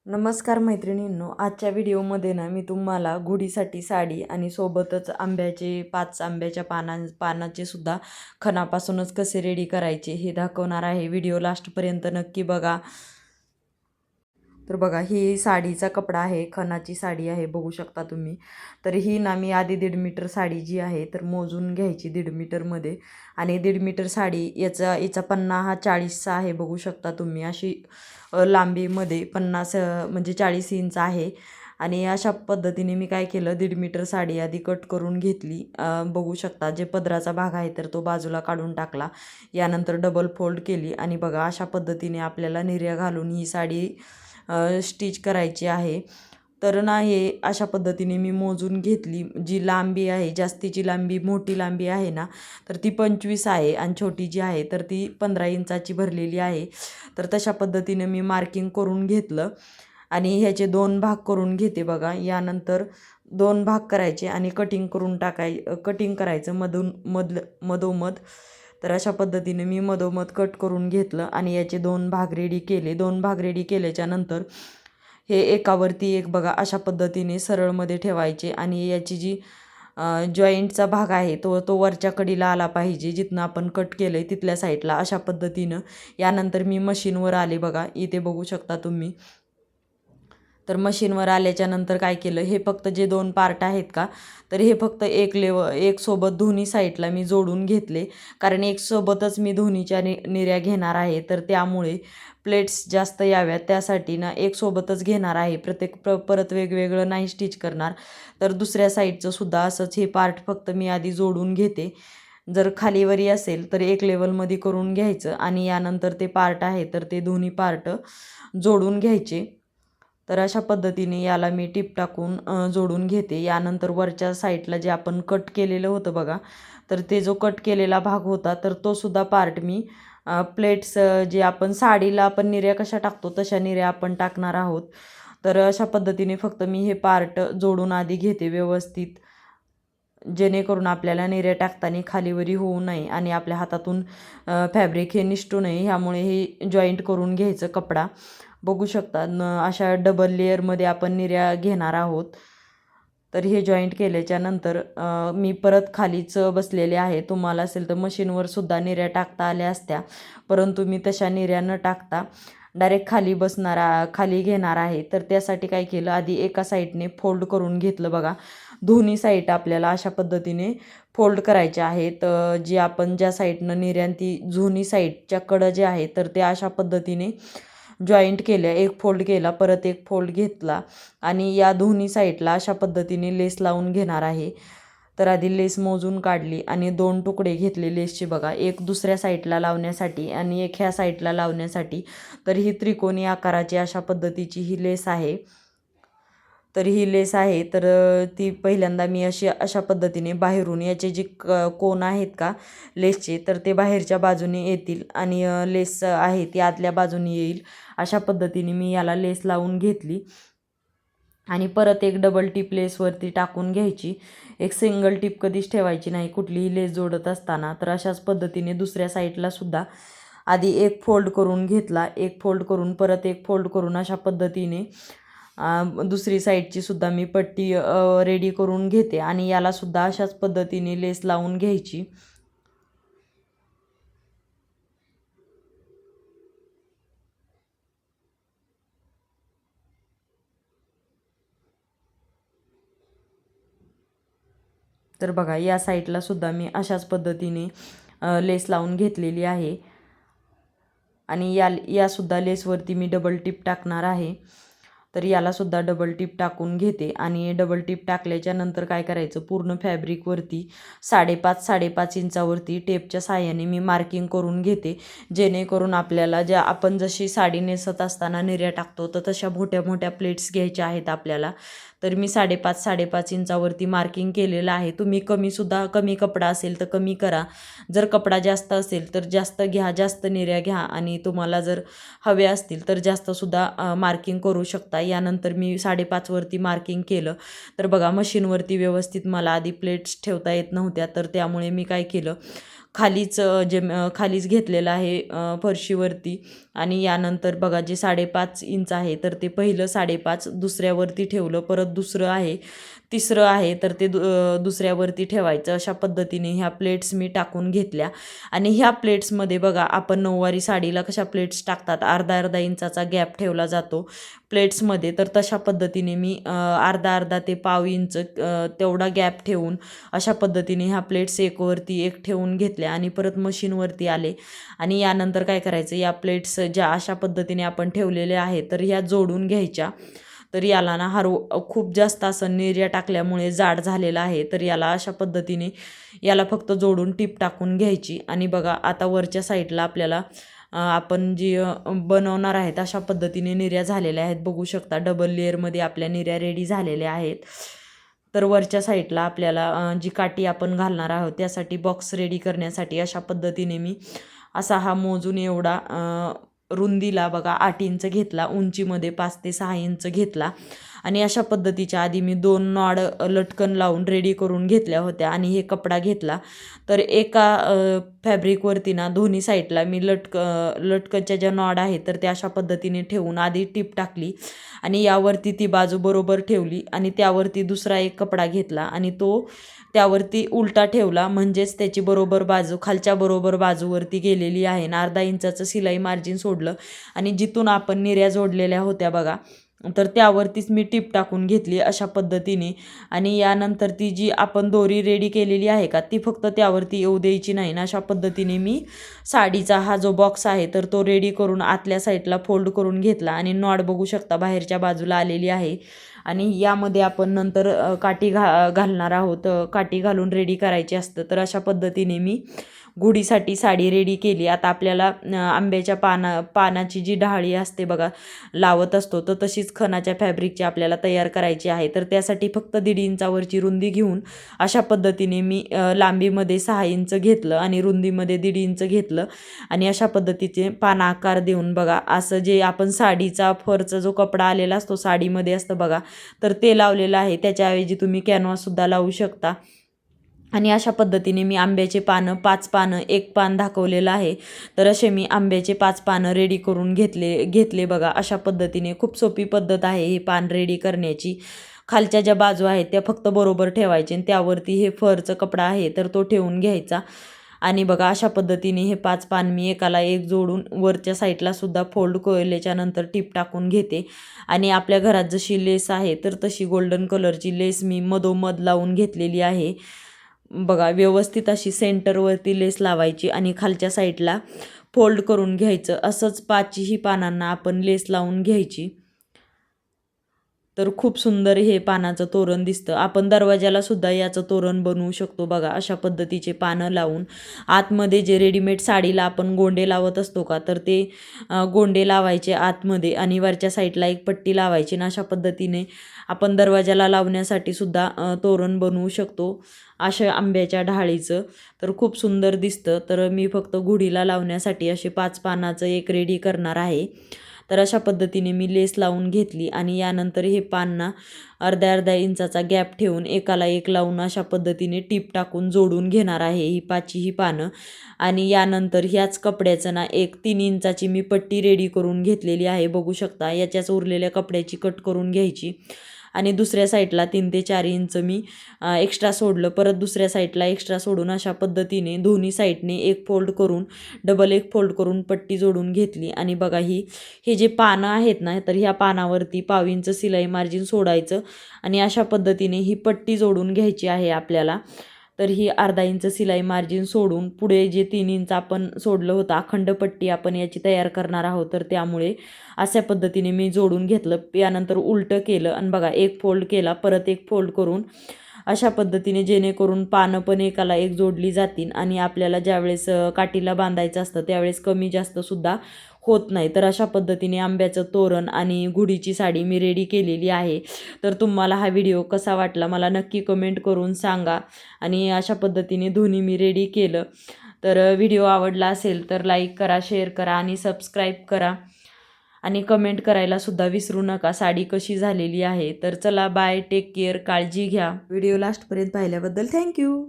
नमस्कार मैत्रिणींनो, आजच्या व्हिडिओमध्ये ना मी तुम्हाला गुढीसाठी साडी आणि सोबतच आंब्याचे 5 आंब्याच्या पानाचे सुद्धा खणापासूनच कसे रेडी करायचे हे दाखवणार आहे. व्हिडिओ लास्टपर्यंत नक्की बघा. तर बघा, ही साडीचा कपडा आहे, खणाची साडी आहे, बघू शकता तुम्ही. तर ही ना मी आधी 1.5 मीटर साडी जी आहे तर मोजून घ्यायची 1.5 मीटरमध्ये. आणि 1.5 मीटर साडी याचा पन्ना हा 40चा आहे, बघू शकता तुम्ही. अशी लांबीमध्ये 50 म्हणजे 40 इंच आहे. आणि अशा पद्धतीने मी काय केलं, 1.5 मीटर साडी आधी कट करून घेतली. बघू शकता, जे पदराचा भाग आहे तर तो बाजूला काढून टाकला. यानंतर डबल फोल्ड केली आणि बघा अशा पद्धतीने आपल्याला निर्या घालून ही साडी स्टिच करायची आहे. तर ना हे अशा पद्धतीने मी मोजून घेतली. जी लांबी आहे, जास्तीची लांबी, मोठी लांबी आहे ना तर ती 25 आहे आणि छोटी जी आहे तर ती 15 इंचाची भरलेली आहे. तर तशा पद्धतीने मी मार्किंग करून घेतलं आणि ह्याचे 2 भाग करून घेते बघा. यानंतर 2 भाग करायचे आणि कटिंग करायचं मधोमध. तर अशा पद्धतीने मी मधोमध कट करून घेतलं आणि याचे 2 भाग रेडी केले. 2 भाग रेडी केल्याच्या नंतर हे एकावरती एक बघा अशा पद्धतीने सरळमध्ये ठेवायचे आणि याची जी जॉईंटचा भाग आहे तो वरच्या कडीला आला पाहिजे, जिथनं आपण कट केलं आहे तिथल्या साईडला, अशा पद्धतीनं. यानंतर मी मशीनवर आले बघा, इथे बघू शकता तुम्ही. तर मशीनवर आल्याच्या नंतर काय केलं, हे फक्त जे 2 पार्ट आहेत का तर हे फक्त एक सोबत दोन्ही साईडला मी जोडून घेतले. कारण एक सोबतच मी दोन्हीच्या निर्या घेणार आहे, तर त्यामुळे प्लेट्स जास्त याव्यात त्यासाठी ना एक सोबतच घेणार आहे. परत वेगवेगळं नाही स्टिच करणार. तर दुसऱ्या साईडचं सुद्धा असंच हे पार्ट फक्त मी आधी जोडून घेते. जर खालीवरी असेल तर एक लेवलमध्ये करून घ्यायचं आणि यानंतर ते पार्ट आहे तर ते दोन्ही पार्ट जोडून घ्यायचे. तर अशा पद्धतीने याला मी टीप टाकून जोडून घेते. यानंतर वरच्या साईडला जे आपण कट केलेलं होतं बघा, तर ते जो कट केलेला भाग होता तर तो सुद्धा पार्ट मी प्लेट्स जे आपण साडीला आपण निर्या कशा टाकतो तशा निर्या आपण टाकणार आहोत. तर अशा पद्धतीने फक्त मी हे पार्ट जोडून आधी घेते व्यवस्थित, जेणेकरून आपल्याला निर्या टाकताना खालीवरी होऊ नये आणि आपल्या हातातून फॅब्रिक हे निसटू नये. ह्यामुळे हे जॉईंट करून घ्यायचं कपडा. बघू शकता अशा डबल लेअरमध्ये आपण निर्या घेणार आहोत. तर हे जॉईंट केल्याच्या नंतर मी परत खालीच बसलेले आहे. तुम्हाला असेल तर मशीनवर सुद्धा निर्या टाकता आल्या असत्या, परंतु मी तशा निर्या न टाकता डायरेक्ट खाली घेणार आहे. तर त्यासाठी काय केलं, आधी एका साईडने फोल्ड करून घेतलं बघा. दोन्ही साईड आपल्याला अशा पद्धतीने फोल्ड करायच्या आहेत. जी आपण ज्या साईडनं निर्यान ती दोन्ही साईडच्या कडं जे आहे तर ते अशा पद्धतीने जॉईंट केल्या. एक फोल्ड केला, परत एक फोल्ड घेतला आणि या दोन्ही साईडला अशा पद्धतीने लेस लावून घेणार आहे. तर आधी लेस मोजून काढली आणि 2 तुकडे घेतले लेसचे बघा, एक दुसऱ्या साईडला लावण्यासाठी आणि एक ह्या साईडला लावण्यासाठी. तर ही त्रिकोणी आकाराची अशा पद्धतीची ही लेस आहे. तर ही लेस आहे तर ती पहिल्यांदा मी अशा पद्धतीने बाहेरून याचे जे कोन आहेत का लेसचे तर ते बाहेरच्या बाजूने येतील आणि लेस आहे ती आतल्या बाजूने येईल. अशा पद्धतीने मी याला लेस लावून घेतली आणि परत एक डबल टिप लेसवरती टाकून घ्यायची. एक सिंगल टिप कधीच ठेवायची नाही कुठलीही लेस जोडत असताना. तर अशाच पद्धतीने दुसऱ्या साईडला सुद्धा आधी एक फोल्ड करून घेतला, एक फोल्ड करून परत एक फोल्ड करून अशा पद्धतीने दुसरी साईडची सुद्धा मी पट्टी रेडी करून घेते आणि याला सुद्धा अशाच पद्धतीने लेस लावून घ्यायची. तर बघा, या साईडला सुद्धा मी अशाच पद्धतीने लेस लावून घेतलेली आहे आणि यासुद्धा लेसवरती मी डबल टिप टाकणार आहे. तर यालासुद्धा डबल टिप टाकून घेते आणि डबल टिप टाकल्याच्या नंतर काय करायचं, पूर्ण फॅब्रिकवरती 5.5 इंचावरती टेपच्या साहाय्याने मी मार्किंग करून घेते. जेणेकरून आपल्याला आपण जशी साडी नेसत असताना निर्या टाकतो तर तशा मोठ्या मोठ्या प्लेट्स घ्यायच्या आहेत आपल्याला. तर मी 5.5 इंचावरती मार्किंग केलेलं आहे. तुम्ही कमी कपडा असेल तर कमी करा, जर कपडा जास्त असेल तर जास्त घ्या, जास्त निर्या घ्या आणि तुम्हाला जर हवे असतील तर जास्तसुद्धा मार्किंग करू शकता. यानंतर मी 5.5 वरती मार्किंग केलं. तर बघा, मशीनवरती व्यवस्थित मला आधी प्लेट्स ठेवता येत नव्हत्या, तर त्यामुळे मी काय केलं, खालीच घेतलेलं आहे फरशीवरती आणि यानंतर बघा जे 5.5 इंच आहे तर ते पहिलं 5.5 दुसऱ्यावरती ठेवलं, परत दुसरं आहे, तिसरं आहे तर ते दुसऱ्यावरती ठेवायचं. अशा पद्धतीने ह्या प्लेट्स मी टाकून घेतल्या. आणि ह्या प्लेट्समध्ये बघा आपण नऊवारी साडीला कशा प्लेट्स टाकतात, अर्धा इंचाचा गॅप ठेवला जातो प्लेट्समध्ये, तर तशा पद्धतीने मी अर्धा ते पाव इंच तेवढा गॅप ठेवून अशा पद्धतीने ह्या प्लेट्स एकवरती एक ठेवून घेतल्या. आणि परत मशीनवरती आले. आणि यानंतर काय करायचं, या प्लेट्स ज्या अशा पद्धतीने आपण ठेवलेल्या आहेत तर ह्या जोडून घ्यायच्या. तर याला ना खूप जास्त असं निर्या टाकल्यामुळे जाड झालेला आहे, तर याला अशा पद्धतीने याला फक्त जोडून टीप टाकून घ्यायची. आणि बघा आता वरच्या साईडला आपल्याला आपण जी बनवणार आहेत अशा पद्धतीने निर्या झालेल्या आहेत, बघू शकता. डबल लेअरमध्ये आपल्या निर्या रेडी झालेल्या आहेत. तर वरच्या साईडला आपल्याला जी काठी आपण घालणार आहोत त्यासाठी बॉक्स रेडी करण्यासाठी अशा पद्धतीने मी असा हा मोजून एवढा रुंदीला बघा 8 इंच घेतला, उंचीमध्ये 5 ते 6 इंच घेतला. आणि अशा पद्धतीच्या आधी मी 2 नॉड लटकन लावून रेडी करून घेतल्या होत्या. आणि हे कपडा घेतला. तर एका फॅब्रिकवरती ना दोन्ही साईडला मी लटकनच्या ज्या नॉड आहेत तर त्या अशा पद्धतीने ठेवून आधी टीप टाकली. आणि यावरती ती बाजू बरोबर ठेवली. आणि त्यावरती दुसरा एक कपडा घेतला आणि तो त्यावरती उलटा ठेवला, म्हणजेच त्याची बरोबर बाजू खालच्या बरोबर बाजूवरती गेलेली आहे. आणि अर्धा इंचाचं शिलाई मार्जिन सोडलं. आणि जिथून आपण निर्या जोडलेल्या होत्या बघा तर त्यावरतीच मी टीप टाकून घेतली अशा पद्धतीने. आणि यानंतर ती जी आपण दोरी रेडी केलेली आहे का ती फक्त त्यावरती येऊ द्यायची नाही ना. अशा पद्धतीने मी साडीचा हा जो बॉक्स आहे तर तो रेडी करून आतल्या साईडला फोल्ड करून घेतला. आणि नॉड बघू शकता बाहेरच्या बाजूला आलेली आहे. आणि यामध्ये आपण नंतर काठी घालणार आहोत, काठी घालून रेडी करायची असतं. तर अशा पद्धतीने मी गुढीसाठी साडी रेडी केली. आता आपल्याला आंब्याच्या पानाची जी डहाळी असते बघा लावत असतो, तर तशीच खणाच्या फॅब्रिकची आपल्याला तयार करायची आहे. तर त्यासाठी फक्त 1.5 इंचावरची रुंदी घेऊन अशा पद्धतीने मी लांबीमध्ये 6 इंच घेतलं आणि रुंदीमध्ये 1.5 इंच घेतलं. आणि अशा पद्धतीचे पाना आकार देऊन बघा असं जे आपण साडीचा फरचा जो कपडा आलेला असतो साडीमध्ये असतं बघा तर ते लावलेलं आहे. त्याच्याऐवजी तुम्ही कॅनव्हाससुद्धा लावू शकता. आणि अशा पद्धतीने मी आंब्याचे पानं 5 पानं, एक पान दाखवलेलं आहे. तर असे मी आंब्याचे 5 पानं रेडी करून घेतले बघा. अशा पद्धतीने खूप सोपी पद्धत आहे ही पान रेडी करण्याची. खालच्या ज्या बाजू आहेत त्या फक्त बरोबर ठेवायचे आणि त्यावरती हे फरचा कपडा आहे तर तो ठेवून घ्यायचा. आणि बघा अशा पद्धतीने हे 5 पान मी एकाला एक जोडून वरच्या साईडला सुद्धा फोल्ड केल्याच्या नंतर टीप टाकून घेते. आणि आपल्या घरात जशी लेस आहे तर तशी गोल्डन कलरची लेस मी मधोमध लावून घेतलेली आहे. बघा व्यवस्थित अशी सेंटरवरती लेस लावायची आणि खालच्या साईडला फोल्ड करून घ्यायचं. असंच 5ही पानांना आपण लेस लावून घ्यायची. तर खूप सुंदर हे पानाचं तोरण दिसतं. आपण दरवाजाला सुद्धा याचं तोरण बनवू शकतो बघा अशा पद्धतीचे पानं लावून. आतमध्ये जे रेडीमेड साडीला आपण गोंडे लावत असतो का तर ते गोंडे लावायचे आतमध्ये आणि वरच्या साईडला एक पट्टी लावायची. आणि अशा पद्धतीने आपण दरवाजाला लावण्यासाठी सुद्धा तोरण बनवू शकतो अशा आंब्याच्या डहाळीचं. तर खूप सुंदर दिसतं. तर मी फक्त गुढीला लावण्यासाठी असे 5 पानाचं एक रेडी करणार आहे. तर अशा पद्धतीने मी लेस लावून घेतली. आणि यानंतर हे पान अर्धा इंचाचा गॅप ठेवून एकाला एक लावून अशा पद्धतीने टीप टाकून जोडून घेणार आहे ही 5ही पानं. आणि यानंतर ह्याच कपड्याचं ना एक 3 इंचाची मी पट्टी रेडी करून घेतलेली आहे, बघू शकता. याच्याच उरलेल्या कपड्याची कट करून घ्यायची. आणि दुसऱ्या साईडला 3 ते 4 इंच मी एक्स्ट्रा सोडलं. परत दुसऱ्या साईडला एक्स्ट्रा सोडून अशा पद्धतीने दोन्ही साईडने एक फोल्ड करून डबल एक फोल्ड करून पट्टी जोडून घेतली. आणि बघा हे जे पानं आहेत ना तर ह्या पानावरती पाव इंच शिलाई मार्जिन सोडायचं. आणि अशा पद्धतीने ही पट्टी जोडून घ्यायची आहे आपल्याला. तर ही अर्धा इंच शिलाई मार्जिन सोडून पुढे जे 3 इंच आपण सोडलं होतं अखंड पट्टी आपण याची तयार करणार आहोत. तर त्यामुळे अशा पद्धतीने मी जोडून घेतलं. यानंतर उलटं केलं आणि बघा एक फोल्ड केला, परत एक फोल्ड करून अशा पद्धतीने जेणेकरून पानं पण एकाला एक जोडली जातील. आणि आपल्याला ज्यावेळेस काठीला बांधायचं असतं त्यावेळेस कमी जास्तसुद्धा होत नाही. तर अशा पद्धतीने आंब्याचं तोरण आणि गुढीची साडी मी रेडी केलेली आहे. तर तुम्हाला हा व्हिडिओ कसा वाटला मला नक्की कमेंट करून सांगा. आणि अशा पद्धतीने दोन्ही मी रेडी केलं. तर व्हिडिओ आवडला असेल तर लाईक करा, शेअर करा आणि सबस्क्राईब करा. आणि कमेंट करायला सुद्धा विसरू नका साडी कशी झालेली आहे. तर चला बाय, टेक केअर, काळजी घ्या. व्हिडिओ लास्टपर्यंत पाहिल्याबद्दल थँक्यू.